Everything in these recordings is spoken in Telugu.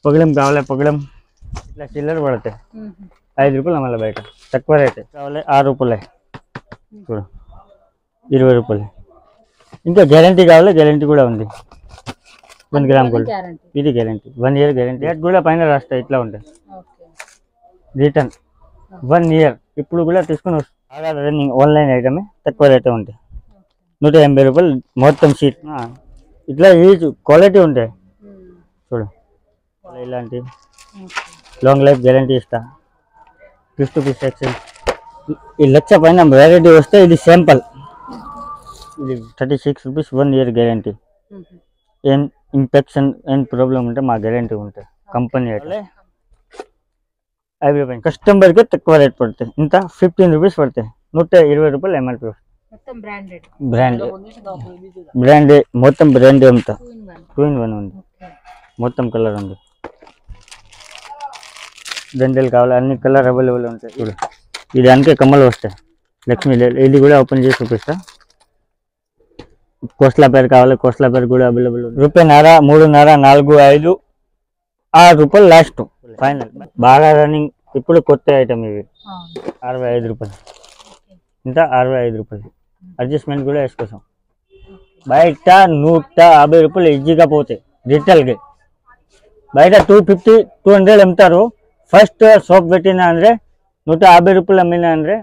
పగడం కావాలి పగడం ఇట్లా చిల్లర పడతాయి 5 రూపాయలు మళ్ళీ బయట తక్కువ రేట్ కావాలి 6 రూపాయలే చూడు 20 రూపాయలు ఇంకా గ్యారంటీ కావాలి గ్యారంటీ కూడా ఉంది 1 గ్రామ్ గోల్డ్ ఇది గ్యారంటీ 1 ఇయర్ గ్యారంటీ రేట్ కూడా పైన రాస్తాయి ఇట్లా ఉంటాయి రిటర్న్ 1 ఇయర్ ఇప్పుడు కూడా తీసుకొని వస్తుంది రన్నింగ్ ఆన్లైన్ ఐటమే తక్కువ రేటే ఉంటాయి 180 రూపాయలు మొత్తం షీట్ ఇట్లా ఈ క్వాలిటీ ఉంటాయి చూడు ఇలాంటి లాంగ్ లైఫ్ గ్యారంటీ ఇస్తా 50 పీస్ సెక్షన్ ఈ లక్ష పైన వెరైటీ వస్తే ఇది శాంపుల్ ఇది 36 రూపీస్ 1 ఇయర్ గ్యారంటీ ఏం ఇన్ఫెక్షన్ ఏం ప్రాబ్లం ఉంటే మా గ్యారంటీ ఉంటుంది కంపెనీ అయితే 5 రూపాయలు కస్టమర్కి తక్కువ రేట్ పడతాయి ఇంత 15 రూపీస్ పడతాయి 120 రూపాయలు ఎంఆర్పీ బ్రాండ్ మొత్తం బ్రాండ్ అంతా 2 in 1 ఉంది మొత్తం కలర్ ఉంది దండలు కావాలి అన్ని కలర్ అవైలబుల్ ఉంటాయి చూడు ఇది దానికే కమ్మలు వస్తాయి లక్ష్మీ ఇది కూడా ఓపెన్ చేసి చూపిస్తా కోస్లా పేరు కావాలి కోస్లా పేరు కూడా అవైలబుల్ ఉంది ₹1.5 3.5 4 5 6 రూపాయలు లాస్ట్ ఫైనల్ బాగా రన్నింగ్ ఇప్పుడు కొత్త ఐటమ్ ఇవి 65 రూపాయలు ఇంత 65 రూపాయలు అడ్జస్ట్మెంట్ కూడా వేసుకోసాం బయట 150 రూపాయలు ఈజీగా పోతాయి రిటైల్కి బయట 250 200 అమ్ముతారు ఫస్ట్ షాప్ పెట్టినా ಅಂದರೆ 150 రూపాయలు అమ్మినా ಅಂದರೆ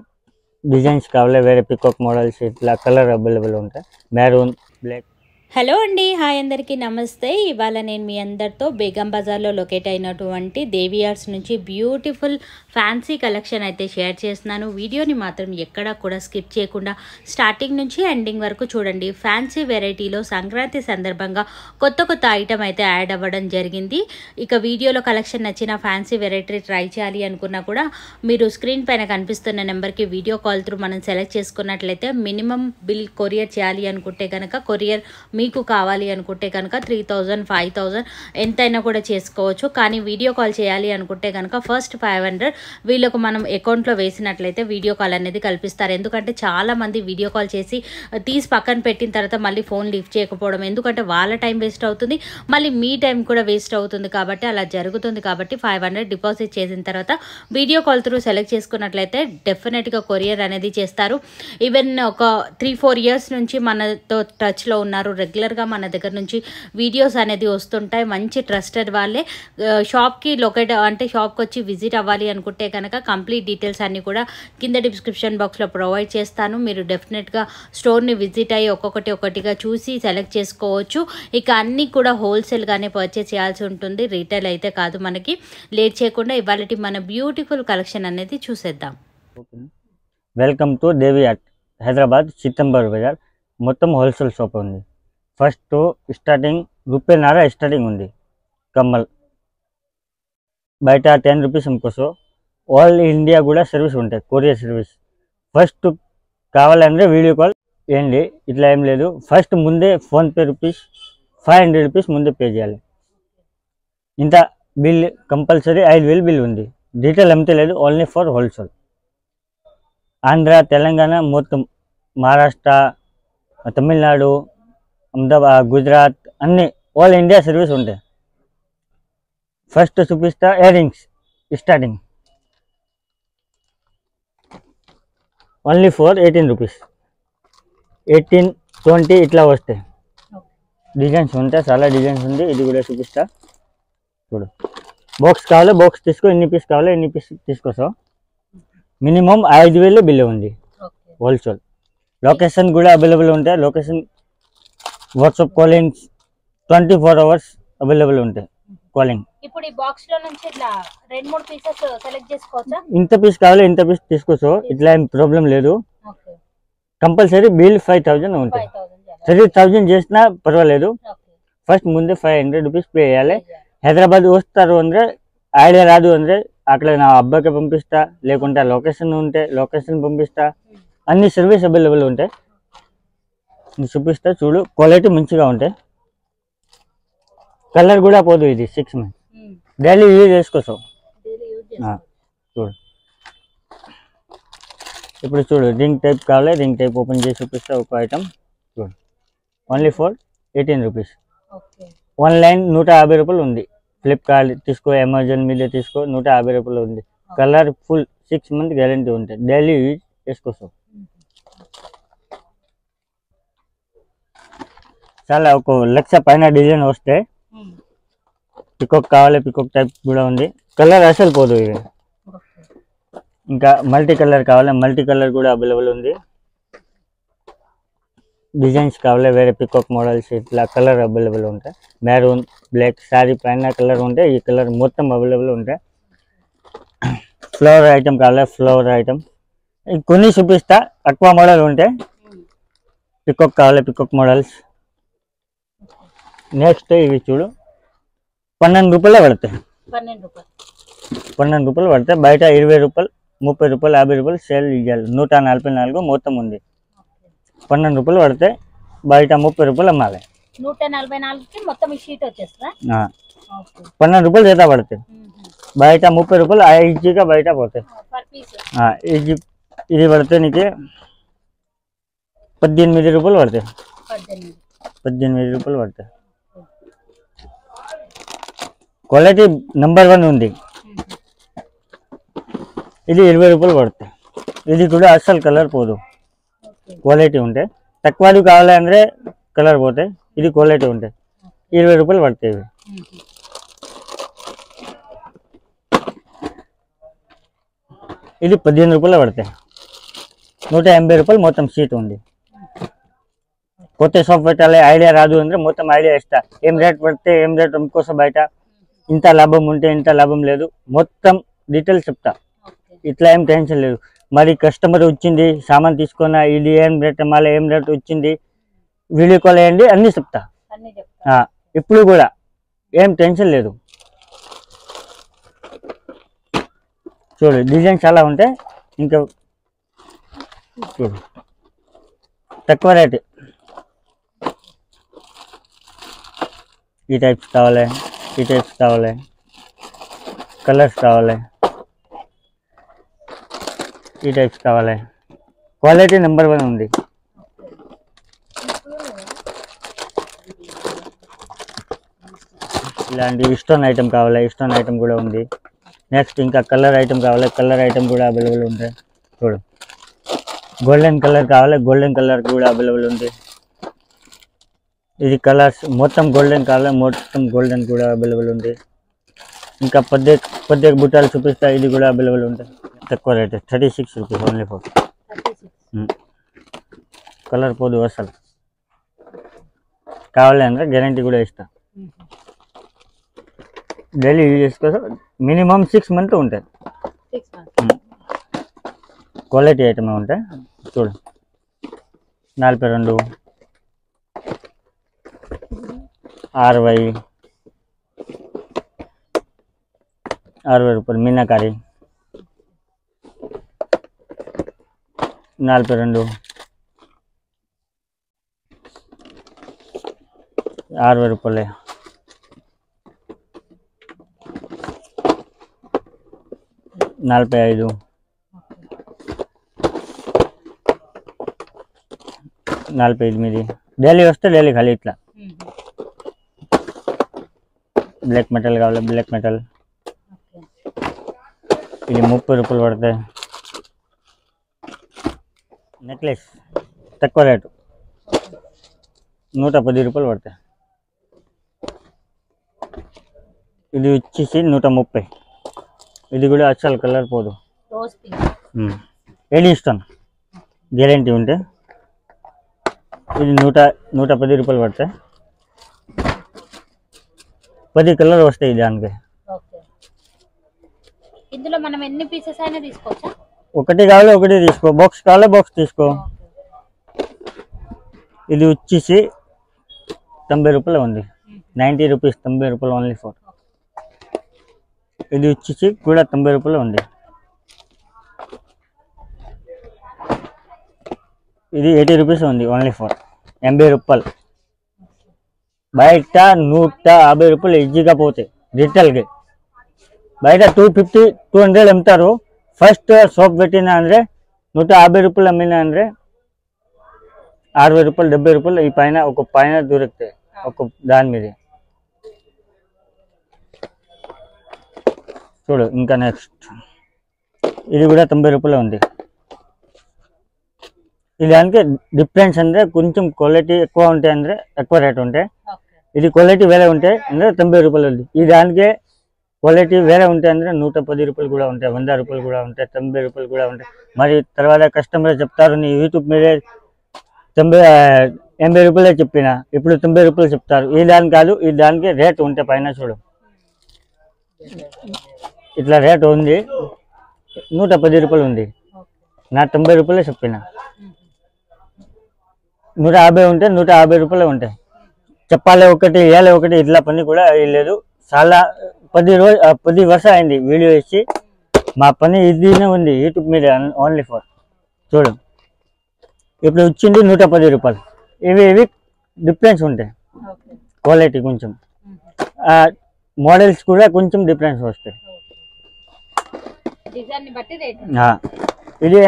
డిజైన్స్ కావాలి వేరే పికాక్ మోడల్స్ ఇట్లా కలర్ అవైలబుల్ ఉంటాయి మెరూన్ బ్లాక్ హలో అండి హాయ్ అందరికీ నమస్తే ఇవాళ నేను మీ అందరితో బేగం బజార్లో లొకేట్ అయినటువంటి దేవి ఆర్ట్స్ నుంచి బ్యూటిఫుల్ ఫ్యాన్సీ కలెక్షన్ అయితే షేర్ చేస్తున్నాను వీడియోని మాత్రం ఎక్కడా కూడా స్కిప్ చేయకుండా స్టార్టింగ్ నుంచి ఎండింగ్ వరకు చూడండి ఫ్యాన్సీ వెరైటీలో సంక్రాంతి సందర్భంగా కొత్త ఐటమ్ అయితే యాడ్ అవ్వడం జరిగింది ఇక వీడియోలో కలెక్షన్ నచ్చిన ఫ్యాన్సీ వెరైటీ ట్రై చేయాలి అనుకున్నా కూడా మీరు స్క్రీన్ పైన కనిపిస్తున్న నెంబర్కి వీడియో కాల్ త్రూ మనం సెలెక్ట్ చేసుకున్నట్లయితే మినిమం బిల్ కొరియర్ చేయాలి అనుకుంటే కనుక కొరియర్ మీకు కావాలి అనుకుంటే కనుక 3000 5000 ఎంతైనా కూడా చేసుకోవచ్చు కానీ వీడియో కాల్ చేయాలి అనుకుంటే కనుక ఫస్ట్ 500 వీళ్ళకు మనం అకౌంట్లో వేసినట్లయితే వీడియో కాల్ అనేది కల్పిస్తారు ఎందుకంటే చాలామంది వీడియో కాల్ చేసి తీసి పక్కన పెట్టిన తర్వాత మళ్ళీ ఫోన్ లిఫ్ట్ చేయకపోవడం ఎందుకంటే వాళ్ళ టైం వేస్ట్ అవుతుంది మళ్ళీ మీ టైం కూడా వేస్ట్ అవుతుంది కాబట్టి అలా జరుగుతుంది కాబట్టి 500 డిపాజిట్ చేసిన తర్వాత వీడియో కాల్ త్రూ సెలెక్ట్ చేసుకున్నట్లయితే డెఫినెట్గా కొరియర్ అనేది చేస్తారు ఈవెన్ ఒక 3-4 ఇయర్స్ నుంచి మనతో టచ్లో ఉన్నారు రెగ్యులర్గా మన దగ్గర నుంచి వీడియోస్ అనేది వస్తుంటాయి మంచి ట్రస్టెడ్ వాళ్ళే షాప్కి లొకేట్ అంటే షాప్కి వచ్చి విజిట్ అవ్వాలి అనుకుంటే కనుక కంప్లీట్ డీటెయిల్స్ అన్నీ కూడా కింద డిస్క్రిప్షన్ బాక్స్లో ప్రొవైడ్ చేస్తాను మీరు డెఫినెట్గా స్టోర్ని విజిట్ అయ్యి ఒక్కొక్కటిగా చూసి సెలెక్ట్ చేసుకోవచ్చు ఇక అన్నీ కూడా హోల్సేల్గానే పర్చేస్ చేయాల్సి ఉంటుంది రీటైల్ అయితే కాదు మనకి లేట్ చేయకుండా ఇవాళ మన బ్యూటిఫుల్ కలెక్షన్ అనేది చూసేద్దాం welcome to Devi art Hyderabad సితంబర్ బజార్ మొత్తం హోల్సేల్ షాప్ ఉంది ఫస్ట్ స్టార్టింగ్ ₹1.5 స్టార్టింగ్ ఉంది కమ్మల్ బయట 10 రూపీస్ అమ్ముకోసం ఆల్ ఇండియా కూడా సర్వీస్ ఉంటాయి కొరియర్ సర్వీస్ ఫస్ట్ కావాలంటే వీడియో కాల్ ఏంటి ఇట్లా ఏం లేదు ఫస్ట్ ముందే ఫోన్పే ₹500 ముందే పే చేయాలి ఇంత బిల్ కంపల్సరీ 5000 బిల్ ఉంది డీటెయిల్ అమ్మితే లేదు only for wholesale Andhra Telangana మొత్తం మహారాష్ట్ర తమిళనాడు అహ్మదాబాద్ గుజరాత్ అన్ని ఆల్ ఇండియా సర్వీస్ ఉంటాయి ఫస్ట్ చూపిస్తా ear rings starting only for 18 rupees 18 20 ఇట్లా వస్తాయి డిజైన్స్ ఉంటాయి చాలా డిజైన్స్ ఉంది ఇది కూడా చూపిస్తా చూడు బాక్స్ కావాలి బాక్స్ తీసుకో ఎన్ని పీస్ కావాలి ఎన్ని పీస్ తీసుకోసావు మినిమం 5000 బిల్ ఉంది హోల్సేల్ లొకేషన్ కూడా అవైలబుల్ ఉంటాయి location WhatsApp calling 24 hours available ఉంటాయి కాలింగ్ ఇప్పుడు ఈ బాక్స్ లో నుంచి ఇట్లా 2-3 పీసెస్ సెలెక్ట్ చేసుకోవచ్చా ఇంత పీస్ కావాలి ఇంత పీస్ తీసుకోవచ్చు ఇట్లా ఏం ప్రాబ్లం లేదు కంపల్సరీ బిల్ 5000 ఉంటాయి 3000 చేసినా పర్వాలేదు ఫస్ట్ ముందే 500 రూపీస్ పే చేయాలి హైదరాబాద్ వస్తారు అంటే ఐడియా రాదు అంటే అక్కడ నా అబ్బాయికి పంపిస్తా లేకుంటే లొకేషన్ ఉంటే లొకేషన్ పంపిస్తా అన్ని సర్వీస్ అవైలబుల్ ఉంటాయి చూపిస్తా చూడు క్వాలిటీ మంచిగా ఉంటాయి కలర్ కూడా పోదు ఇది 6 మంత్స్ డైలీ యూజ్ చేసుకోవచ్చు చూడు ఇప్పుడు చూడు రింగ్ టైప్ కావాలి రింగ్ టైప్ ఓపెన్ చేసి చూపిస్తా ఒక ఐటమ్ చూడు ఓన్లీ ఫర్ 18 రూపీస్ ఆన్లైన్ 150 రూపాయలు ఉంది ఫ్లిప్కార్ట్ తీసుకో, అమెజాన్ మీద తీసుకో, 150 రూపాయలు ఉంది. కలర్ ఫుల్ 6 మంత్ గ్యారంటీ ఉంటుంది. డైలీ యూజ్ చేసుకోవచ్చు. చాలా ఒక 1,00,000 పైన డిజైన్ వస్తే పికాక్ కావాలి, పికాక్ టైప్ కూడా ఉంది. కలర్ అసలు పోదు ఇవి. ఇంకా మల్టీ కలర్ కావాలి, మల్టీ కలర్ కూడా అవైలబుల్ ఉంది. డిజైన్స్ కావాలి వేరే పికాక్ మోడల్స్ ఇట్లా కలర్ అవైలబుల్ ఉంటాయి. మెరూన్, బ్లాక్ శారీ పైన కలర్ ఉంటే ఈ కలర్ మొత్తం అవైలబుల్ ఉంటాయి. ఫ్లవర్ ఐటమ్ కావాలి, ఫ్లవర్ ఐటమ్ కొన్ని చూపిస్తా. తక్కువ మోడల్ ఉంటాయి. పికాక్ కావాలి, పికాక్ మోడల్స్. నెక్స్ట్ ఇవి చూడు, 12 రూపాయలే పడతాయి. 12 రూపాయలు పడతాయి. బయట 20 రూపాయలు, 30 రూపాయలు, 50 రూపాయలు సేల్ ఇవ్వాలి. 144 మొత్తం ఉంది. 12 రూపాయలు పడతాయి. బయట 30 రూపాయలు అమ్మాలి. 144కి మొత్తం ఈ షీట్ వచ్చేస్తా. 12 రూపాయలు చేత పడతాయి. బయట 30 రూపాయలు ఈజీగా బయట పోతాయి. ఈజీ ఇది పడితే నీకు 18 రూపాయలు పడతాయి. 18 రూపాయలు పడతాయి. క్వాలిటీ నెంబర్ 1 ఉంది. ఇది 20 రూపాయలు పడతాయి. ఇది కూడా అస్సలు కలర్ పోదు. క్వాలిటీ ఉంటాయి. తక్కువది కావాలంటే కలర్ పోతాయి. ఇది క్వాలిటీ ఉంటాయి. 20 రూపాయలు పడతాయి. ఇవి ఇది 15 రూపాయలు పడతాయి. 180 రూపాయలు మొత్తం షీట్ ఉంది. కొత్త షాప్ పెట్టాలి ఐడియా రాదు అంటే మొత్తం ఐడియా ఇస్తా. ఏం రేట్ పడితే ఏం రేట్ అమ్ముకోసం, బయట ఇంత లాభం ఉంటే ఇంత లాభం లేదు, మొత్తం డీటెయిల్స్ చెప్తా. ఇట్లా ఏం టెన్షన్ లేదు. మరి కస్టమర్ వచ్చింది సామాన్ తీసుకున్నా, ఇది ఏం రేట్ అమ్మాలి, ఏం రేట్ వచ్చింది, వీడియో కాల్ వేయండి, అన్నీ చెప్తా. ఇప్పుడు కూడా ఏం టెన్షన్ లేదు. చూడు డిజైన్ చాలా ఉంటాయి. ఇంకా చూడు తక్కువ రేట్. ఈ టైప్స్ కావాలి, ఈ టైప్స్ కావాలి, కలర్స్ కావాలి, ఈ టైప్స్ కావాలి. క్వాలిటీ నెంబర్ 1 ఉంది. ఇలాంటి స్టోన్ ఐటమ్ కావాలి, స్టోన్ ఐటమ్ కూడా ఉంది. నెక్స్ట్ ఇంకా కలర్ ఐటమ్ కావాలి, కలర్ ఐటమ్ కూడా అవైలబుల్ ఉంటాయి. చూడు గోల్డెన్ కలర్ కావాలి, గోల్డెన్ కలర్ కూడా అవైలబుల్ ఉంది. ఇది కలర్స్ మొత్తం గోల్డెన్ కావాలి, మొత్తం గోల్డెన్ కూడా అవైలబుల్ ఉంది. ఇంకా పద్దె బుట్టాలు చూపిస్తా. ఇది కూడా అవైలబుల్ ఉంటాయి. తక్కువ rate 36 rupees only for. Colour పోదు అసలు. కావాలి అంటే గ్యారంటీ కూడా ఇస్తా. డైలీ యూజ్ చేసుకోవచ్చు. మినిమం 6 మంత్ ఉంటాయి. క్వాలిటీ ఐటమే ఉంటాయి. చూడు 42, 60 రూపాయలు. మీనాకారి 42, 60 రూపాయలే. 45, 48. డైలీ వస్తే డైలీ ఖాళీ ఇట్లా. బ్లాక్ మెటల్ కావాలి, బ్లాక్ మెటల్. ఇది 30 రూపాయలు పడతాయి. నెక్లెస్ తక్కువ రేటు 110 రూపాయలు పడతాయి. ఇది వచ్చేసి 130. ఇది కూడా అస్సలు కలర్ పోదు. ఏడి ఇస్తాను గ్యారంటీ ఉంటే. ఇది 110 రూపాయలు పడతాయి. 10 కలర్ వస్తాయి దానికి. ఇందులో మనం ఎన్ని పీసెస్ అయినా తీసుకోవచ్చా? ఒకటి కావాలి ఒకటి తీసుకో, బాక్స్ కావాలి బాక్స్ తీసుకో. ఇది వచ్చేసి 90 రూపాయలు ఉంది. 90 రూపీస్, 90 రూపాయలు ఓన్లీ ఫర్. ఇది వచ్చేసి కూడా 90 రూపాయలు ఉంది. ఇది 80 రూపీస్ ఉంది ఓన్లీ ఫర్ 80 రూపాయలు. బయట 150 రూపాయలు ఈజీగా పోతాయి రిటైల్కి. బయట 250, 200 అమ్ముతారు. ఫస్ట్ షాప్ పెట్టినా ಅಂದರೆ 150 రూపాయలు అమ్మినా ಅಂದರೆ 60 రూపాయలు, 70 రూపాయలు ఈ పైన ఒక పైన దొరుకుతాయి ఒక దాని మీద. చూడు. ఇంకా నెక్స్ట్ ఇది కూడా 90 రూపాయలు ఉంది. ఇది దానికి డిఫరెన్స్ ಅಂದರೆ కొంచెం క్వాలిటీ ఎక్కువ ఉంటాయి, ಅಂದರೆ ఎక్కువ రేట్ ఉంటాయి. ఇది క్వాలిటీ వేరే ఉంటాయి ಅಂದರೆ 90 రూపాయలు ఉంది. ఈ దానికి క్వాలిటీ వేరే ఉంటాయి ಅಂದರೆ 110 రూపాయలు కూడా ఉంటాయి, 100 రూపాయలు కూడా ఉంటాయి, 90 రూపాయలు కూడా ఉంటాయి. మరి తర్వాత కస్టమర్ చెప్తారు నీ యూట్యూబ్ మీదే 80 రూపాయలే చెప్పిన, ఇప్పుడు 90 రూపాయలు చెప్తారు. ఈ దానికి కాదు, ఈ దానికి రేట్ ఉంటే పైన చూడు ఇట్లా రేట్ ఉంది. 110 రూపాయలు ఉంది, నా 90 రూపాయలే చెప్పిన. 150 ఉంటే 150 రూపాయలే ఉంటాయి. చెప్పాలి ఒకటి ఏలే ఒకటి ఇట్లా పని కూడా లేదు. చాలా 10 వర్షాలు అయింది వీడియో ఇచ్చి. మా పని ఇదినే ఉంది యూట్యూబ్ మీద ఓన్లీ ఫర్. చూడు ఇప్పుడు వచ్చింది 110 రూపాయలు. ఇవి డిఫరెన్స్ ఉంటాయి, క్వాలిటీ కొంచెం, మోడల్స్ కూడా కొంచెం డిఫరెన్స్ వస్తాయి. ఇది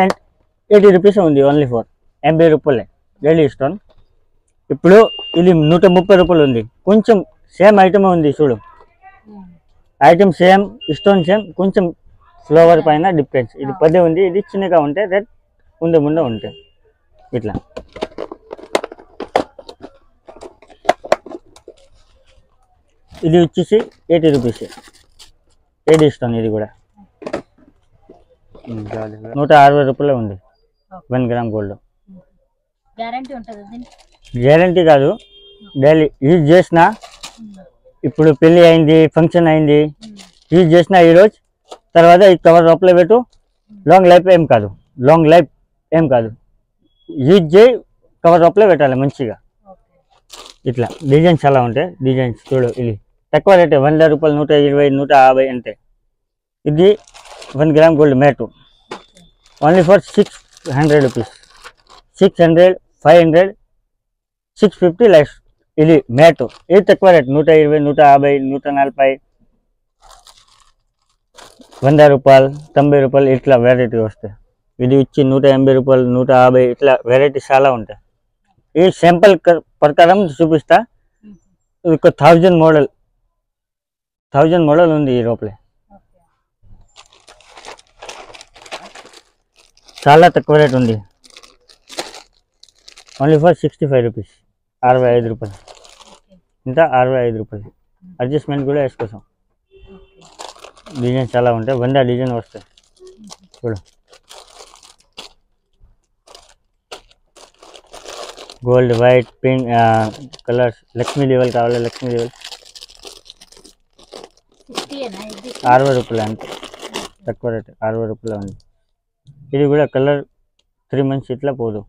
80 రూపీస్ ఉంది ఓన్లీ ఫర్ 80 రూపాయలే డైలీ స్టోన్. ఇప్పుడు ఇది 130 రూపాయలు ఉంది. కొంచెం సేమ్ ఐటమ్ ఉంది చూడు, ఐటమ్ సేమ్, స్టోన్ సేమ్, కొంచెం ఫ్లవర్ పైన డిఫరెన్స్. ఇది 10 ఉంది, ఇది చిన్నగా ఉంటాయి, రేట్ ముందే ఉంటాయి ఇట్లా. ఇది వచ్చేసి 80 రూపీస్ 80 స్టోన్. ఇది కూడా 160 రూపాయలే ఉంది 1 గ్రామ్ గోల్డ్. గ్యారంటీ కాదు, డైలీ యూజ్ చేసిన. ఇప్పుడు పెళ్ళి అయింది, ఫంక్షన్ అయింది, యూజ్ చేసిన ఈరోజు, తర్వాత ఈ కవర్ లోపల పెట్టు. లాంగ్ లైఫ్ ఏం కాదు, యూజ్ చేయి, కవర్ లోపల పెట్టాలి మంచిగా. ఇట్లా డిజైన్స్ చాలా ఉంటాయి. డిజైన్స్ చూడు, ఇది తక్కువ రేటే 100 రూపాయలు, 120, 150 అంతే. ఇది 1 gram gold mat only for 600 rupees. 600, 500, 650 likes. ఇది మ్యాటు, ఇది తక్కువ రేట్ 120, 150, 140, 100 రూపాయలు, 90 రూపాయలు ఇట్లా వెరైటీ వస్తాయి. ఇది వచ్చి 180 రూపాయలు, 150 ఇట్లా వెరైటీ చాలా ఉంటాయి. ఈ శాంపుల్ ప్రకారం చూపిస్తా. ఒక 1000 మోడల్ ఉంది ఈ లోపలే. చాలా తక్కువ రేట్ ఉంది, ఓన్లీ ఫర్ 65 రూపీస్, 65 రూపాయలు. ఇంత 65 రూపాయలు. అడ్జస్ట్మెంట్ కూడా వేసుకోసం. డిజైన్ చాలా ఉంటాయి, 100 డిజైన్ వస్తాయి చూడు. Gold, white, pink colours. Lakshmi Deval కావాలి, లక్ష్మీ దేవల్ 60 రూపాయలు అంతే, తక్కువ రేట్ 60 రూపాయలు ఉంది. ఇది కూడా కలర్ 3 మంత్స్ ఇట్లా పోదు.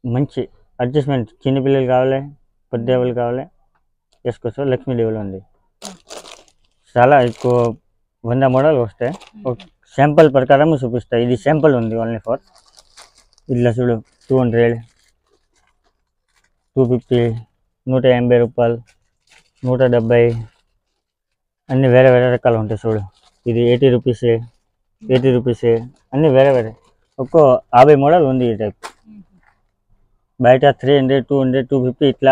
మంచి అడ్జస్ట్మెంట్. చిన్నపిల్లలు కావాలి, పెద్దవాళ్ళు కావాలి వేసుకోవచ్చు. లక్ష్మీ దేవల్ ఉంది. చాలా ఎక్కువ 100 మోడల్ వస్తాయి. శాంపుల్ ప్రకారం చూపిస్తాయి. ఇది శాంపుల్ ఉంది ఓన్లీ ఫర్. ఇట్లా చూడు 200, 250, 180 రూపాయలు, 170 అన్నీ వేరే రకాలు ఉంటాయి చూడు. ఇది 80 రూపీసే అన్నీ వేరే ఒక్కో 50 మోడల్ ఉంది ఈ టైప్. బయట 300, 200, 250 ఇట్లా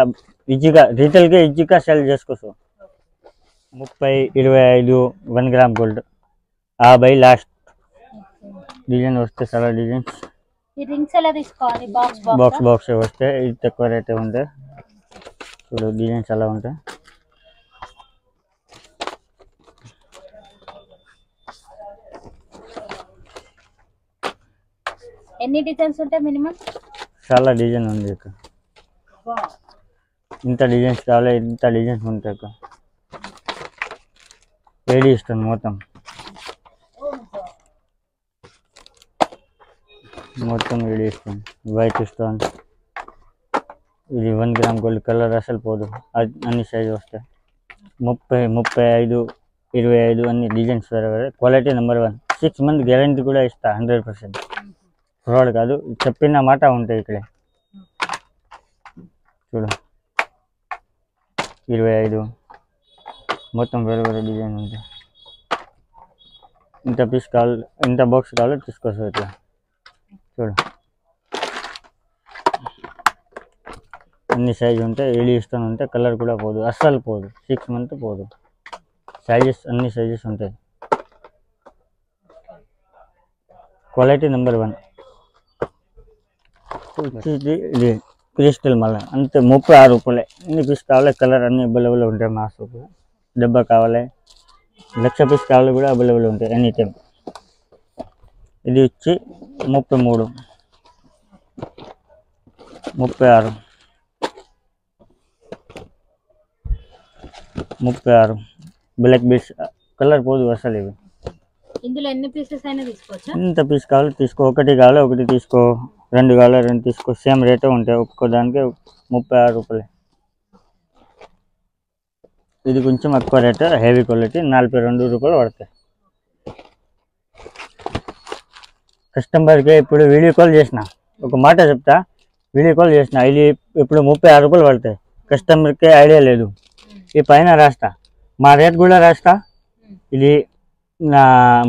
ఈజీగా రీటైల్గా ఈజీగా సెల్ చేసుకోవచ్చు. 30, 25 1 గ్రామ్ గోల్డ్ 50 లాస్ట్. డిజైన్ వస్తే చాలా డిజైన్స్. బాక్స్ వస్తే ఇది తక్కువ రేటే ఉంటాయి చూడు. డిజైన్స్ అలా ఉంటాయి. ఎన్ని డిజైన్స్ ఉంటాయి మినిమం? చాలా డిజైన్ ఉంది ఇక్కడ. ఇంత డిజైన్స్ కావాలి, ఇంత డిజైన్స్ ఉంటాయి ఇక్కడ. ఏడి ఇస్తాను మొత్తం ఏడి ఇస్తాను. White stone. ఇది 1 గ్రామ్ గోల్డ్. కలర్ అసలు పోదు, అన్ని సైజు వస్తాయి. 30, 35, 25 అన్ని డిజైన్స్ వేరే. Quality number 1. 6 మంత్ గ్యారంటీ కూడా ఇస్తా, 100%. ఫ్రాడ్ కాదు, చెప్పిన మాట ఉంటాయి ఇక్కడే చూడు. 25 మొత్తం వేరే డిజైన్ ఉంటాయి. ఇంత పీస్ కావాలి, ఇంత బాక్స్ కావాలి తీసుకోవచ్చు. ఇట్లా చూడు అన్ని సైజు ఉంటాయి. ఏడి ఇస్తాను ఉంటే కలర్ కూడా పోదు, అస్సలు పోదు. 6 మంత్ పోదు. సైజెస్ అన్ని సైజెస్ ఉంటాయి. Quality number 1. ఇది క్రిస్టల్ మళ్ళీ అంతే 36 రూపాయలే. ఎన్ని పీస్ కావాలి కలర్ అన్ని అవైలబుల్ ఉంటాయి. మా షాప్ డబ్బా కావాలి 1,00,000 పీస్ కావాలి కూడా అవైలబుల్ ఉంటాయి ఎనీ టైం. ఇది వచ్చి 33, 36, 36 బ్లాక్ బీడ్స్ కలర్ పోదు అసలు. ఇవి ఇందులో ఎన్ని పీసెస్ అయినా తీసుకోవచ్చా? ఎంత పీస్ కావాలి తీసుకో. ఒకటి కావాలి ఒకటి తీసుకో, 2 కావాలి 2 తీసుకో. సేమ్ రేటే ఉంటాయి ఒక్కొక్క దానికి 36 రూపాయలే. ఇది కొంచెం ఎక్కువ రేటు హెవీ క్వాలిటీ 42 రూపాయలు పడతాయి. కస్టమర్కి ఇప్పుడు వీడియో కాల్ చేసిన, ఒక మాట చెప్తా, వీడియో కాల్ చేసిన ఇది ఇప్పుడు 36 రూపాయలు పడతాయి. కస్టమర్కి ఐడియా లేదు. ఈ పైన రాస్తా, మా రేట్ కూడా రాస్తా. ఇది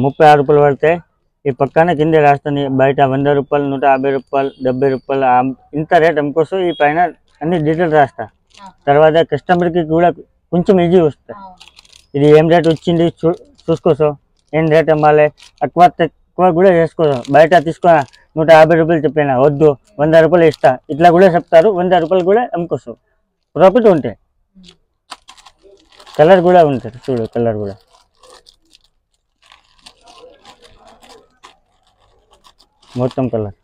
36 రూపాయలు పడతాయి. ఈ పక్కన కింద రాస్తాను బయట 100 రూపాయలు, 150 రూపాయలు, 70 రూపాయలు ఇంత రేట్ అమ్ముకోసం ఈ పైన అన్ని డీటెయిల్ రాస్తా. తర్వాత కస్టమర్కి కూడా కొంచెం ఈజీ వస్తుంది. ఇది ఏం రేట్ వచ్చింది చూసుకోసం, ఏం రేట్ అమ్మాలి, తక్కువ కూడా చేసుకోసం. బయట తీసుకో 150 రూపాయలు చెప్పిన వద్దు 100 రూపాయలు ఇస్తా ఇట్లా కూడా చెప్తారు. 100 రూపాయలు కూడా అమ్ముకోసం ప్రాఫిట్ ఉంటాయి. కలర్ కూడా ఉంటుంది చూడు, కలర్ కూడా మొత్తం కలర్.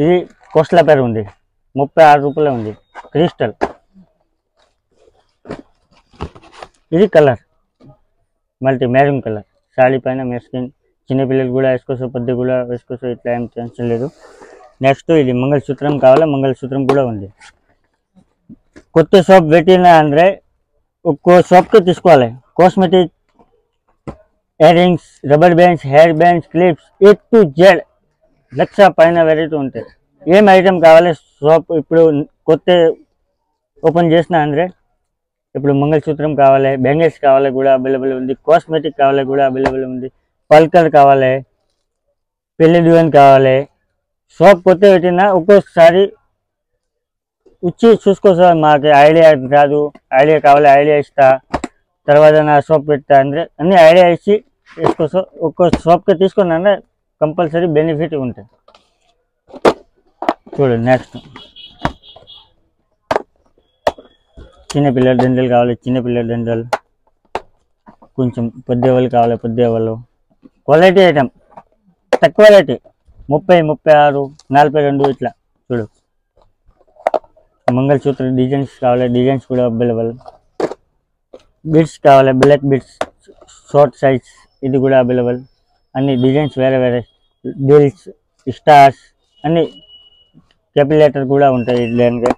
ఇది కోస్ట్ల పేరు ఉంది 36 రూపాయలే ఉంది క్రిస్టల్. ఇది colour multi maroon colour. Saree పైన మెస్కిన్ చిన్నపిల్లలు కూడా వేసుకోవచ్చు, పెద్ద కూడా వేసుకోవచ్చు, ఇట్లా ఏం టెన్షన్ లేదు. నెక్స్ట్ ఇది మంగళసూత్రం కావాలి, మంగళసూత్రం కూడా ఉంది. కొత్త షాప్ పెట్టిన అంటే ఒక్కో షాప్కి తీసుకోవాలి. Cosmetic, ear rings, rubber bands, hair bands, clips A to Z 1,00,000 పైన వెరైటీ ఉంటాయి. ఏం ఐటమ్ కావాలి షాప్ ఇప్పుడు కొత్త ఓపెన్ చేసిన అంటే ఇప్పుడు మంగళసూత్రం కావాలి, బ్యాంగిల్స్ కావాలి కూడా అవైలబుల్ ఉంది, కాస్మెటిక్ కావాలి కూడా అవైలబుల్ ఉంది, పల్కర్ కావాలి, పెళ్లి డిజైన్ కావాలి. షాప్ కొత్త పెట్టినా ఒక్కొక్కసారి వచ్చి చూసుకోసారి. మాకు ఐడియా రాదు, ఐడియా కావాలి ఐడియా ఇస్తా, తర్వాత నా షాప్ పెడతా అంటే అన్ని ఐడియా ఇచ్చి వేసుకోసం. ఒక్కో షాప్కి తీసుకున్నా కంపల్సరీ బెనిఫిట్ ఉంటుంది. చూడండి నెక్స్ట్ చిన్నపిల్లల దండలు కావాలి, చిన్నపిల్లల దండలు, కొంచెం పెద్దవాళ్ళు కావాలి, పెద్దవాళ్ళు. క్వాలిటీ ఐటమ్ తక్కువ రేటు 30, 36, 42 ఇట్లా చూడు. మంగళసూత్ర డిజైన్స్ కావాలి, డిజైన్స్ కూడా అవైలబుల్. బిడ్స్ కావాలి, బ్లాక్ బిడ్స్ షార్ట్ సైజ్ ఇది కూడా అవైలబుల్. అన్ని డిజైన్స్ వేరే వేరే, దిల్స్, స్టార్స్ అన్ని క్యాపిలేటర్ కూడా ఉంటాయి. ఇలాంటి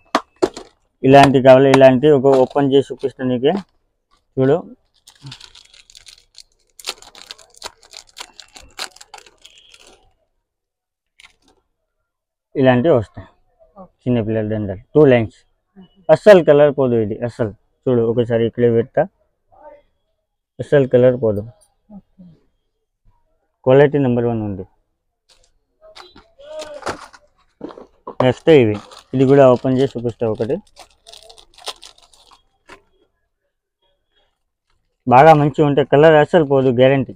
ఇలాంటివి కావాలి, ఇలాంటి ఒక ఓపెన్ చేసి చూపిస్తాను నీకు చూడు. ఇలాంటివి వస్తాయి చిన్నపిల్లల దండలు 2 లైన్స్. అస్సలు కలర్ పోదు ఇది అస్సలు. చూడు ఒకసారి ఇక్కడ పెడతా, అస్సలు కలర్ పోదు. క్వాలిటీ నెంబర్ 1 ఉంది. నెక్స్ట్ ఇది కూడా ఓపెన్ చేసి చూపిస్తా. ఒకటి బాగా మంచిగా ఉంటే కలర్ అస్సలు పోదు, గ్యారంటీ.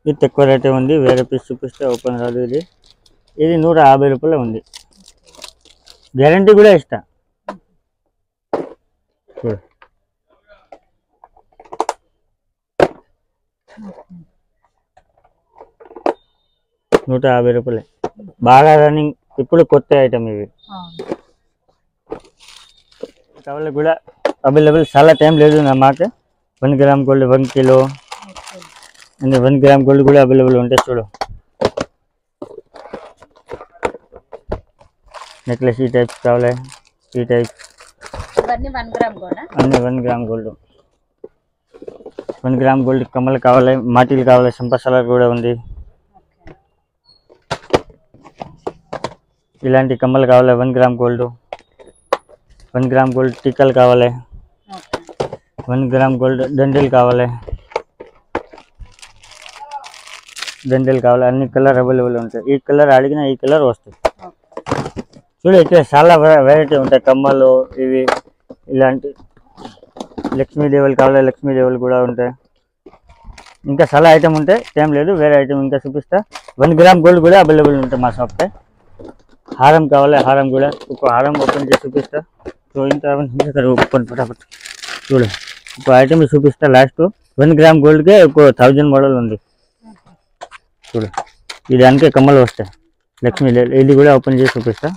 ఇది తక్కువ రేటే ఉంది, వేరే పీస్ చూపిస్తే ఓపెన్ రాదు. ఇది 150 రూపాయలు ఉంది, గ్యారంటీ కూడా ఇస్తా. చూడు 150 రూపాయలే. బాగా రన్నింగ్ ఇప్పుడు కొత్త ఐటమ్ ఇవి కావాలి కూడా అవైలబుల్. చాలా టైం లేదు నా మాకు. 1 gram gold 1 kilo and 1 gram gold కూడా అవైలబుల్ ఉంటాయి. చూడు నెక్లెస్ ఈ టైప్స్ కావాలి, ఈ టైప్ అన్ని 1 గ్రామ్ గోల్డ్. 1 గ్రామ్ గోల్డ్ కమ్మలు కావాలి, మాటీలు కావాలి, సంపసలర్ కూడా ఉంది. ఇలాంటి కమ్మలు కావాలి 1 గ్రామ్ గోల్డ్. 1 గ్రామ్ గోల్డ్ టీకాలు కావాలి, 1 గ్రామ్ గోల్డ్ దండలు కావాలి, దండలు కావాలి. అన్ని కలర్ అవైలబుల్ ఉంటాయి. ఈ కలర్ అడిగినా ఈ కలర్ వస్తుంది. చూడు ఇక్కడ చాలా వెరైటీ ఉంటాయి కమ్మలు ఇవి ఇలాంటి లక్ష్మీదేవులు కావాలి లక్ష్మీదేవులు కూడా ఉంటాయి ఇంకా చాలా ఐటమ్ ఉంటాయి టైం లేదు వేరే ఐటమ్ ఇంకా చూపిస్తా 1 గ్రామ్ గోల్డ్ కూడా అవైలబుల్ ఉంటాయి మా షాప్లో హారం కావాలి హారం కూడా ఒక హారం ఓపెన్ చేసి చూపిస్తా సో ఇంత ఓపెన్ ఫటాఫట్ చూడు ఒక ఐటమ్ చూపిస్తా లాస్ట్ 1 గ్రామ్ గోల్డ్కే ఒక 1000 మోడల్ ఉంది చూడు ఇది దానికే కమ్మలు వస్తాయి లక్ష్మీదేవి ఇది కూడా ఓపెన్ చేసి చూపిస్తా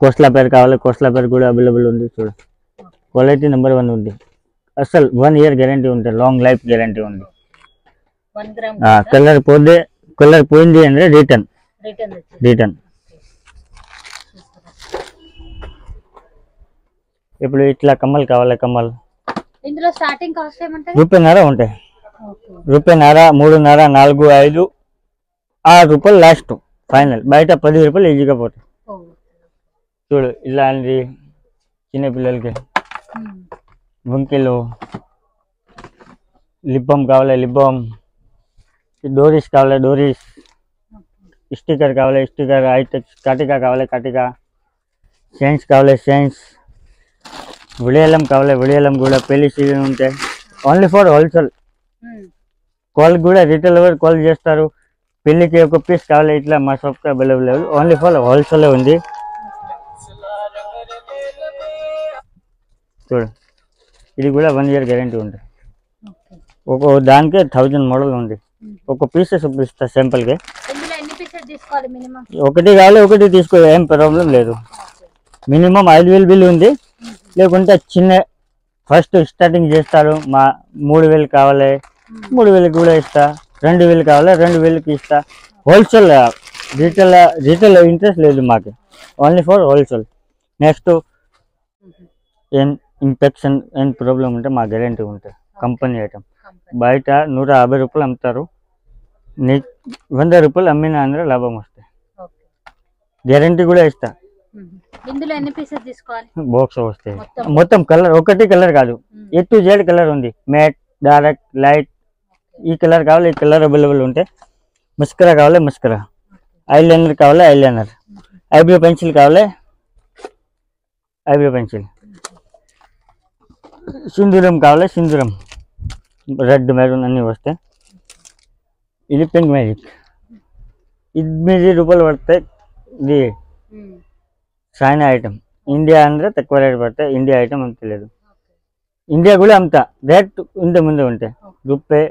కోస్లా పేరు కావాలి కోస్లా పేరు కూడా అవైలబుల్ ఉంది చూడు క్వాలిటీ నెంబర్ 1 ఉంది అసలు 1 ఇయర్ గ్యారంటీ ఉంటుంది లాంగ్ లైఫ్ గ్యారంటీ ఉంది కలర్ పోయింది అంటే రిటర్న్ ఇప్పుడు ఇట్లా కమ్మలు కావాలి కమ్మలు ఇందులో స్టార్టింగ్ కాస్ట్ ఏమంటారు రూపాయన్నర ఉంటాయి రూపాయన్నర 3.5 4 5 6 రూపాయలు లాస్ట్ ఫైనల్ బయట 10 రూపాయలు ఈజీగా పోతాయి చూడు ఇలాంటి చిన్నపిల్లలకి వంకెలు లిబ్బం కావాలి లిబ్బం డోరీస్ కావాలి డోరీస్ స్టిక్కర్ కావాలి స్టిక్కర్ హైటెక్ కటిక కావాలి కటిక చైన్స్ కావాలి చైన్స్ విడియలం కావాలి విడియలం కూడా పెళ్లి సీజన్ ఉంటాయి ఓన్లీ ఫర్ హోల్సేల్ కాల్ కూడా రిటైల్ కాల్ చేస్తారు పెళ్లికి ఒక పీస్ కావాలి ఇట్లా మా షాప్కి అవైలబుల్ ఓన్లీ ఫర్ హోల్సేల్ ఉంది చూడు ఇది కూడా 1 ఇయర్ గ్యారంటీ ఉంటుంది ఒక దానికి 1000 మోడల్ ఉంది ఒక పీస్ చూపిస్తా సింపుల్గా ఒకటి కావాలి ఒకటి తీసుకో ఏం ప్రాబ్లం లేదు మినిమం 5000 బిల్ ఉంది లేకుంటే చిన్న ఫస్ట్ స్టార్టింగ్ చేస్తారు మా 3000 కావాలి 3000 కూడా ఇస్తా 2000 కావాలి 2000కి ఇస్తా హోల్సేల్ రీటైల్ ఇంట్రెస్ట్ లేదు మాకు ఓన్లీ ఫర్ హోల్సేల్ నెక్స్ట్ ఏం ఇన్ఫెక్షన్ ఏం ప్రాబ్లం ఉంటే మా గ్యారంటీ ఉంటుంది కంపెనీ ఐటమ్ బయట 150 రూపాయలు అమ్ముతారు నీ 100 రూపాయలు అమ్మినా అందరూ లాభం వస్తాయి గ్యారంటీ కూడా ఇస్తా ఇందులో ఎన్ని పీసెస్ తీసుకోవాలి బాక్స్ వస్తాయి మొత్తం కలర్ ఒకటి కలర్ కాదు A to Z కలర్ ఉంది మ్యాట్ డార్క్ లైట్ ఈ కలర్ కావాలి ఈ కలర్ అవైలబుల్ ఉంటాయి మస్కరా కావాలి మస్కరా ఐలైనర్ కావాలి ఐలైనర్ ఐబ్రో పెన్సిల్ కావాలి ఐబ్రో పెన్సిల్ సింధూరం కావాలి సింధూరం రెడ్ మెరూన్ అన్నీ వస్తాయి ఇది పింక్ మ్యాజిక్ 8 రూపాయలు పడతాయి ఇది చైనా ఐటమ్ ఇండియా అంటే తక్కువ రేట్ పడతాయి ఇండియా ఐటమ్ అంతలేదు ఇండియా కూడా అమ్ముతా రేట్ ఇంత ముందు ఉంటాయి రూపాయి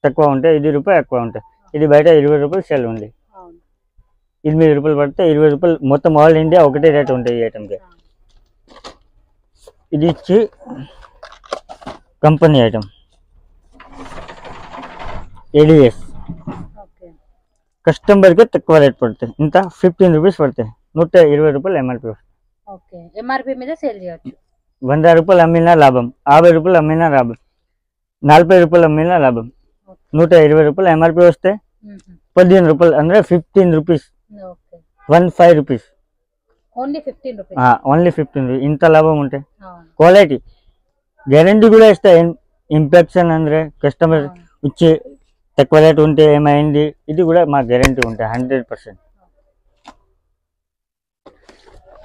తక్కువ ఉంటాయి 10 రూపాయలు ఎక్కువ ఉంటాయి ఇది బయట 20 రూపాయలు సేల్ ఉంది 8 రూపాయలు పడితే 20 రూపాయలు మొత్తం ఆల్ ఇండియా ఒకటే రేట్ ఉంటాయి ఈ ఐటమ్కి ఇది ఇచ్చి కంపెనీ ఐటమ్ ADS కస్టమర్కి తక్కువ రేట్ పడతాయి ఇంత 15 రూపీస్ పడతాయి 120 రూపాయలు MRP వస్తాయి ఎంఆర్పి మీద సేల్ చేయొచ్చు 100 రూపాయలు అమ్మినా లాభం 50 రూపాయలు అమ్మినా లాభం 40 రూపాయలు అమ్మినా లాభం 120 రూపాయలు MRP వస్తే 15 రూపాయలు అంటే 15 rupees 15 rupees only 15 rupees only 15 rupees ఇంత లాభం ఉంటాయి క్వాలిటీ గ్యారంటీ కూడా ఇస్తాయి ఇన్ఫెక్షన్ ಅಂದ್ರೆ కస్టమర్ వచ్చి తక్కువ రేట్ ఉంటే ఏమైంది ఇది కూడా మా గ్యారంటీ ఉంటాయి 100%.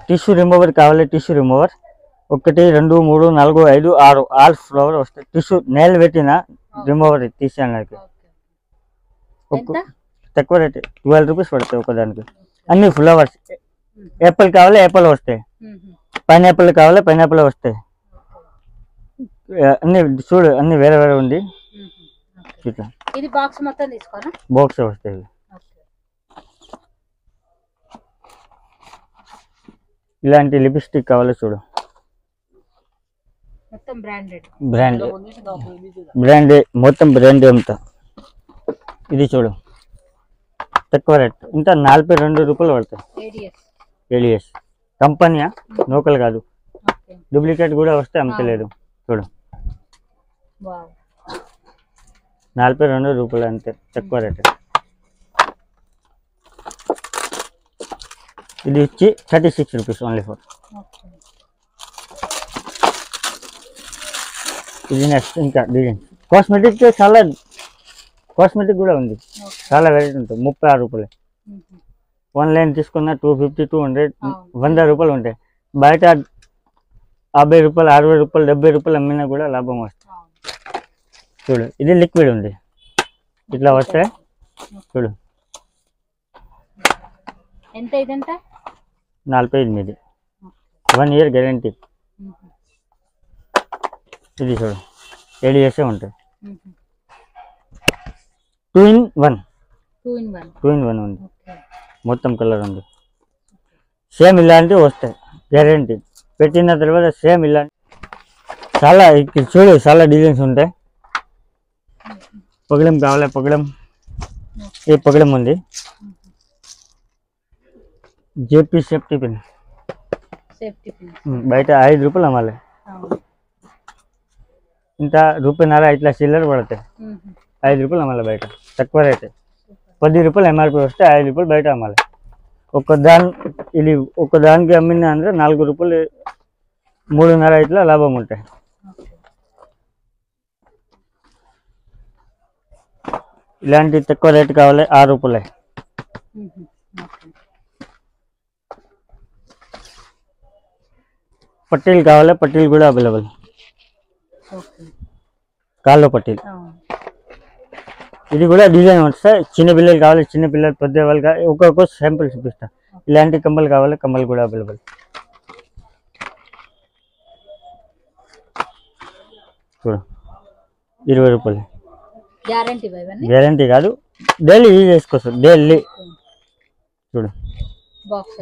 టిష్యూ రిమూవర్ కావాలి టిష్యూ రిమూవర్ 1 2 3 4 5 6 ఆల్ ఫ్లవర్ వస్తాయి టిష్యూ నెయిల్ పెట్టిన రిమూవర్ తీసేయడానికి తక్కువ రేట్ 12 రూపీస్ పడతాయి ఒకదానికి అన్ని ఫ్లవర్స్ యాపిల్ కావాలి యాపిల్ వస్తాయి పైనాపిల్ కావాలి పైనాపిల్ వస్తాయి అన్ని చూడు అన్ని వేరే వేరే ఉంది ఇట్లా ఇది బాక్స్ మొత్తం తీసుకోనా బాక్స్ వస్తాయి ఇలాంటి లిప్స్టిక్ కావాలి చూడు మొత్తం బ్రాండెడ్ బ్రాండ్ మొత్తం బ్రాండ్ అంతా ఇది చూడు తక్కువ రేట్ ఇంత 42 రూపాయలు పడతాయి ADS కంపెనీయా లోకల్ కాదు డూప్లికేట్ కూడా వస్తే అమ్మలేదు చూడు 42 రూపాయలు అంతే తక్కువ రేట్ ఇది వచ్చి 36 రూపీస్ ఓన్లీ ఫర్ ఇది నెక్స్ట్ ఇంకా డిజైన్ కాస్మెటిక్ చాలా కాస్మెటిక్ కూడా ఉంది చాలా వెరైటీ ఉంటుంది 36 రూపాయలు ఆన్లైన్ తీసుకున్న 250 200 100 రూపాయలు ఉంటాయి. బయట 50 రూపాయలు 60 రూపాయలు 70 రూపాయలు అమ్మినా కూడా లాభం వస్తుంది. చూడు ఇది లిక్విడ్ ఉంది, ఇట్లా వస్తాయి. చూడు ఎంత ఇదంట 48 1 ఇయర్ గ్యారంటీ. ఇది చూడు 7 ఇయర్సే ఉంటాయి. 2 in 1 ఉంది, మొత్తం కలర్ ఉంది. సేమ్ ఇలాంటివి వస్తాయి గ్యారంటీ. పెట్టిన తర్వాత సేమ్ ఇలాంటి చాలా చూడు చాలా డిజైన్స్ ఉంటాయి. పగడం కావాలి, పగడం ఈ పగడం ఉంది. జేపీ సేఫ్టీ పిన్ బయట 5 రూపాయలు అమ్మాలి. ఇంత రూపాయిన్నర ఇట్లా చిల్లర పడతాయి. 5 రూపాయలు అమ్మాలి బయట, తక్కువ రేట్. 10 రూపాయలు ఎంఆర్పి వస్తే 5 రూపాయలు బయట అమ్మాలి. ఇది ఒకదానికి అమ్మిన అంటే 4 రూపాయలు 3.5 ఇట్లా లాభం ఉంటాయి. ఇలాంటి తక్కువ రేట్ కావాలి 6 రూపాయలే. పట్టీలు కావాలి, పట్టీలు కూడా అవైలబుల్. కాళ్ళ పట్టీలు ఇది కూడా డిజైన్ వస్తాయి. చిన్న పిల్లలు కావాలి, చిన్న పిల్లలు పెద్ద వాళ్ళు కావాలి. ఒక్కొక్క శాంపుల్ చూపిస్తా. ఇలాంటి కంబలు కావాలి, కంబలు కూడా అవైలబుల్. చూడు 20 రూపాయలు గ్యారంటీ కాదు, డైలీ యూజ్ చేసుకోవచ్చు. డైలీ చూడు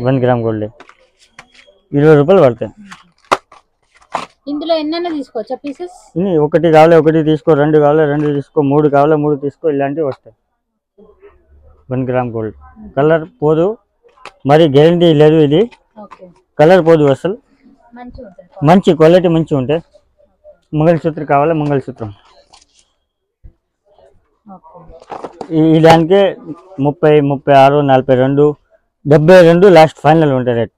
1 గ్రామ్ గోల్డ్ 20 రూపాయలు పడతాయి. ఇందులో ఎన్నైనా తీసుకోవచ్చా పీసెస్? ఒకటి కావాలి ఒకటి తీసుకో, 2 కావాలి 2 తీసుకో, 3 కావాలి 3 తీసుకో. ఇలాంటివి వస్తాయి. 1 గ్రామ్ గోల్డ్. కలర్ పోదు, మరి గ్యారంటీ లేదు. ఇది కలర్ పోదు అసలు, మంచి క్వాలిటీ మంచిగా ఉంటాయి. మంగళసూత్రం కావాలి, మంగళసూత్రం ఈ దానికి 30 36 42 72 లాస్ట్ ఫైనల్ ఉంటుంది రేట్.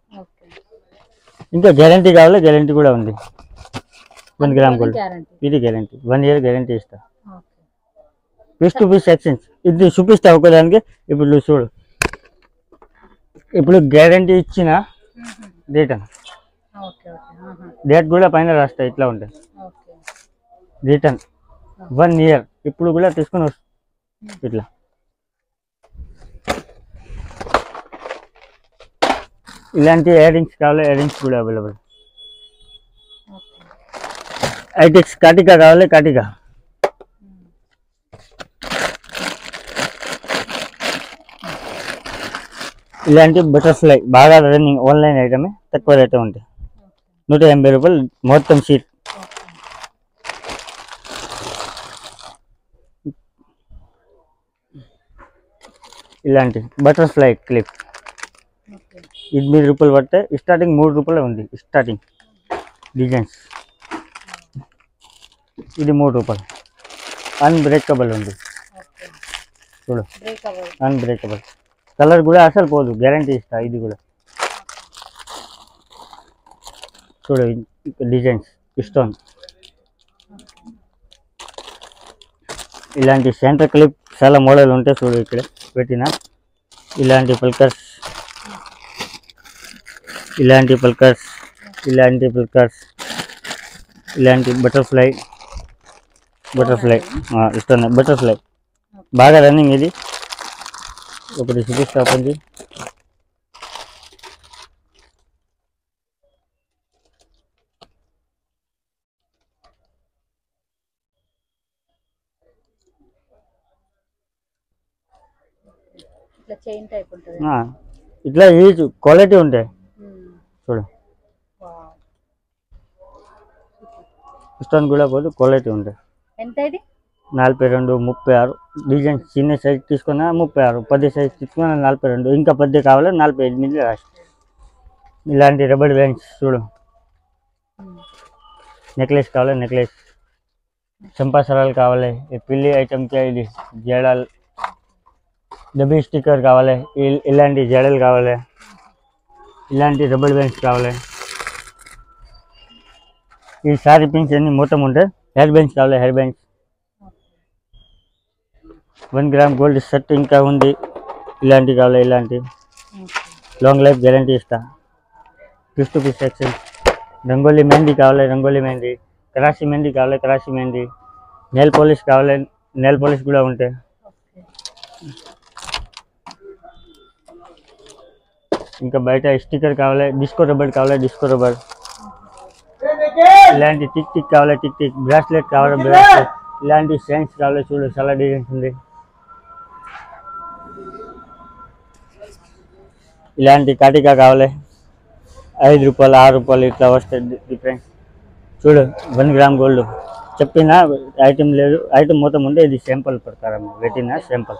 ఇంకా గ్యారంటీ కావాలి, గ్యారంటీ కూడా ఉంది. 1 గ్రామ్ గోల్డ్ ఇది గ్యారంటీ, 1 ఇయర్ గ్యారంటీ ఇస్తా. పీస్ టు పీస్ ఎక్స్చేంజ్ ఇది చూపిస్తా ఒకదానికి. ఇప్పుడు చూడు, ఇప్పుడు గ్యారంటీ ఇచ్చిన డేట్ కూడా పైన రాస్తా. ఇట్లా ఉంటాయి రిటర్న్ 1 ఇయర్. ఇప్పుడు కూడా తీసుకుని వస్తుంది ఇట్లా. ఇలాంటి ఇయర్ రింగ్స్ కావాలి, ఇయర్ రింగ్స్ కూడా అవైలబుల్. ఐటెక్స్ కాటికా కావాలి, కాటికా ఇలాంటి బటర్ఫ్లై బాగా రన్నింగ్ ఆన్లైన్ ఐటమే, తక్కువ రేటే ఉంటాయి. 180 రూపాయలు మొత్తం షీట్. ఇలాంటి బటర్ఫ్లై క్లిప్ 8 రూపాయలు పడితే స్టార్టింగ్ 3 రూపాయలే ఉంది స్టార్టింగ్ డిజైన్స్. ఇది 3 రూపాయలు. అన్బ్రేకబుల్ ఉంది చూడు, అన్బ్రేకబుల్. కలర్ కూడా అసలు పోదు, గ్యారంటీ ఇస్తా. ఇది కూడా చూడు డిజైన్స్ స్టోన్. ఇలాంటి సెంటర్ క్లిప్ చాలా మోడల్ ఉంటాయి. చూడు ఇక్కడ పెట్టిన ఇలాంటి పల్కర్స్, ఇలాంటి పల్కర్స్, ఇలాంటి పల్కర్స్, ఇలాంటి బటర్ఫ్లై ఇష్టం. బటర్ఫ్లై బాగా రన్నింగ్. ఇది ఒకటి చూపిస్తా. పంది ఇట్లా ఈ క్వాలిటీ ఉంటాయి చూడు. స్టోన్ కూడా పోదు, క్వాలిటీ ఉంటాయి. ఎంత ఇది? 42 36 డిజైన్. చిన్న సైజ్ తీసుకున్నా 36, 10 సైజ్ తీసుకున్నా 42, ఇంకా 10 కావాలి 48 లాస్ట్. ఇలాంటి రబ్బర్ బ్యాండ్స్ చూడు. నెక్లెస్ కావాలి, నెక్లెస్. చంపాసరాలు కావాలి, పిల్లి ఐటమ్కి ఇది జడలు, డబ్బీ స్టిక్కర్ కావాలి, ఇలాంటి జడలు కావాలి, ఇలాంటి రబ్బర్ బ్యాండ్స్ కావాలి. ఈ సారీ పిన్స్ అన్ని మొత్తం ఉంటాయి. హెయిర్ బ్యాండ్స్ కావాలి, hair bands. 1 gram gold set ఇంకా ఉంది. ఇలాంటి కావాలి, ఇలాంటి లాంగ్ లైఫ్ గ్యారంటీ ఇస్తా. Piece to piece section. Rangoli mehndi కావాలి, రంగోలీ మెహందీ. కరాచీ మెహందీ కావాలి, కరాచీ మెహందీ. నెయిల్ పాలిష్ కావాలి, నెయిల్ పాలిష్ కూడా ఉంటాయి. ఇంకా బయట స్టిక్కర్ కావాలి, డిస్కో రబ్బర్ కావాలి, డిస్కో రబ్బర్. ఇలాంటి టిక్ టిక్ కావాలి, టిక్ టిక్. బ్రాస్లెట్ కావాలి, బ్రాస్లెట్. ఇలాంటి చైన్స్ కావాలి, చూడు చాలా డిజైన్స్ ఉంది. ఇలాంటి కాటికా కావాలి, 5 రూపాయలు 6 రూపాయలు ఇట్లా వస్తాయి డిఫరెన్స్. చూడు 1 గ్రామ్ గోల్డ్. చెప్పిన ఐటమ్ లేదు, ఐటమ్ మొత్తం ఉంటే ఇది శాంపుల్ ప్రకారం పెట్టిన శాంపుల్.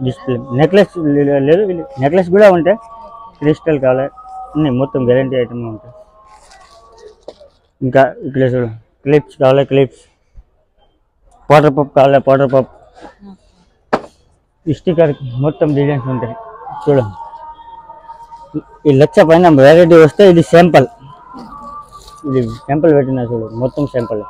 డిస్ప్లే నెక్లెస్ లేదు, నెక్లెస్ కూడా ఉంటాయి. క్రిస్టల్ కావాలి, అన్నీ మొత్తం గ్యారంటీ ఐటమ్ ఉంటాయి. ఇంకా ఇక్కడ చూడు క్లిప్స్ కావాలి, క్లిప్స్. పౌడర్ పప్ కావాలి, పౌడర్ పప్. స్టిక్కర్ మొత్తం డిజైన్స్ ఉంటాయి. చూడు ఈ 1,00,000 పైన వెరైటీ వస్తే ఇది శాంపుల్. ఇది శాంపుల్ పెట్టినా చూడు మొత్తం శాంపుల్.